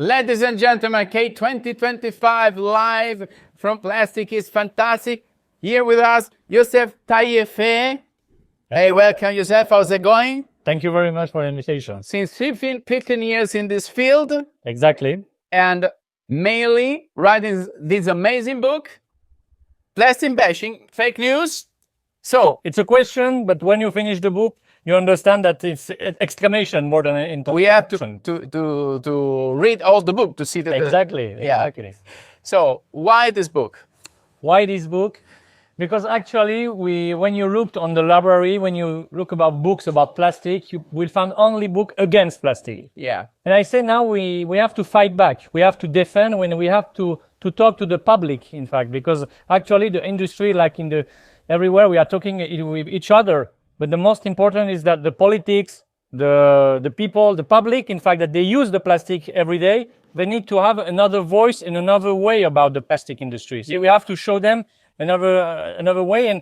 Ladies and gentlemen, K 2025 live from Plastic is Fantastic. Here with us, Joseph Tayefeh. Hey, welcome, Joseph. How's it going? Thank you very much for the invitation. Since 15 years in this field. Exactly. And mainly writing this amazing book, Plastic Bashing, Fake News. So, it's a question, but when you finish the book, you understand that it's an exclamation more than an interrogation. We have to read all the book to see that. Exactly. Yeah. Exactly. So, why this book? Why this book? Because actually, when you looked on the library, when you look about books about plastic, you will find only book against plastic. Yeah. And I say now we have to fight back. We have to defend when we have to talk to the public, in fact, because actually the industry, like everywhere, we are talking with each other. But the most important is that the politics, the people, the public, in fact, that they use the plastic every day, they need to have another voice and another way about the plastic industry. So we have to show them another way. And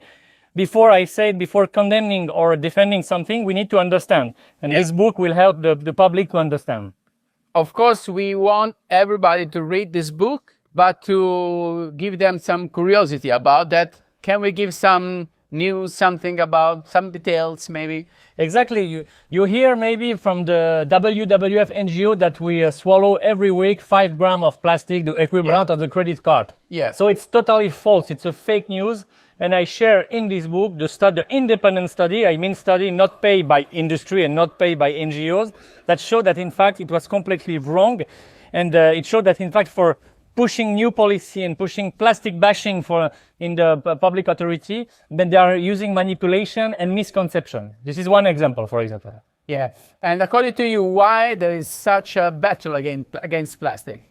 before condemning or defending something, we need to understand. And this book will help the public to understand. Of course, we want everybody to read this book, but to give them some curiosity about that, can we give some news, something about some details maybe? Exactly. You hear maybe from the WWF NGO that we swallow every week 5 grams of plastic, the equivalent of the credit card. Yeah. So it's totally false. It's a fake news. And I share in this book the independent study, I mean study not paid by industry and not paid by NGOs, that showed that in fact it was completely wrong. And it showed that in fact for pushing new policy and pushing plastic bashing in the public authority, then they are using manipulation and misconception. This is one example, for example. Yeah. And according to you, why there is such a battle against plastic?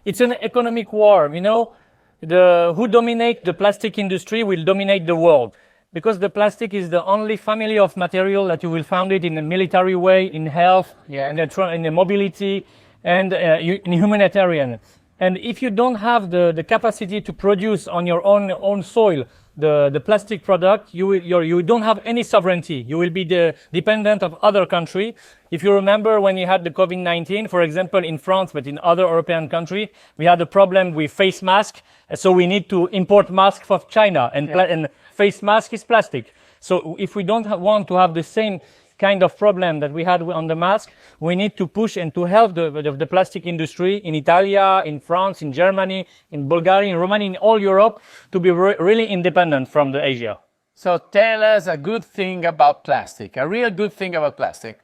It's an economic war. You know, who dominate the plastic industry will dominate the world. Because the plastic is the only family of material that you will find it in a military way, in health, in the mobility, and in humanitarian. And if you don't have the capacity to produce on your own soil the plastic product, you don't have any sovereignty. You will be dependent of other country. If you remember when you had the COVID-19, for example, in France, but in other European countries, we had a problem with face mask. So we need to import masks from China, and face mask is plastic. So if we don't want to have the same kind of problem that we had on the mask, we need to push and to help the plastic industry in Italy, in France, in Germany, in Bulgaria, in Romania, in all Europe, to be really independent from the Asia. So tell us a good thing about plastic, a real good thing about plastic.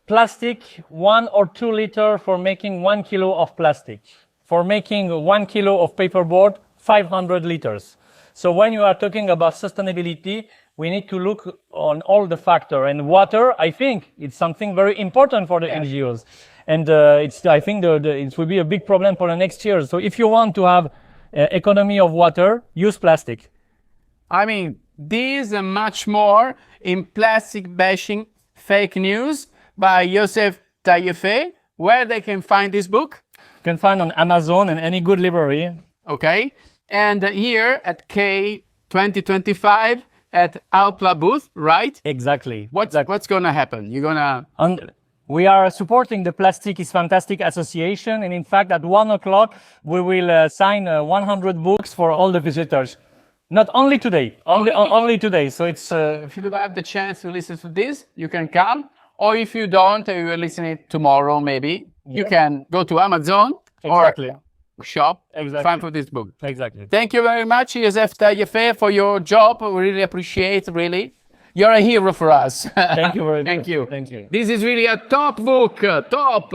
Plastic, 1 or 2 liters for making 1 kilo of plastic. For making 1 kilo of paperboard, 500 liters. So when you are talking about sustainability, we need to look on all the factors. And water, I think, it's something very important for the NGOs. And I think it will be a big problem for the next year. So if you want to have economy of water, use plastic. I mean, this and much more in Plastic Bashing Fake News by Joseph Tayefeh. Where they can find this book? You can find on Amazon and any good library. Okay. And here at K 2025 at Alpla booth, right? Exactly. What's going to happen? You're going to... We are supporting the Plastic is Fantastic Association. And in fact, at 1 o'clock, we will sign 100 books for all the visitors. Not only today, only today. So it's... if you don't have the chance to listen to this, you can come. Or if you don't, you will listen it tomorrow, maybe. Yeah. You can go to Amazon or shop, find for this book. Exactly. Thank you very much, Joseph Tayefeh, for your job. We really appreciate, really. You're a hero for us. Thank you very much. Thank you. Thank you. This is really a top book, top.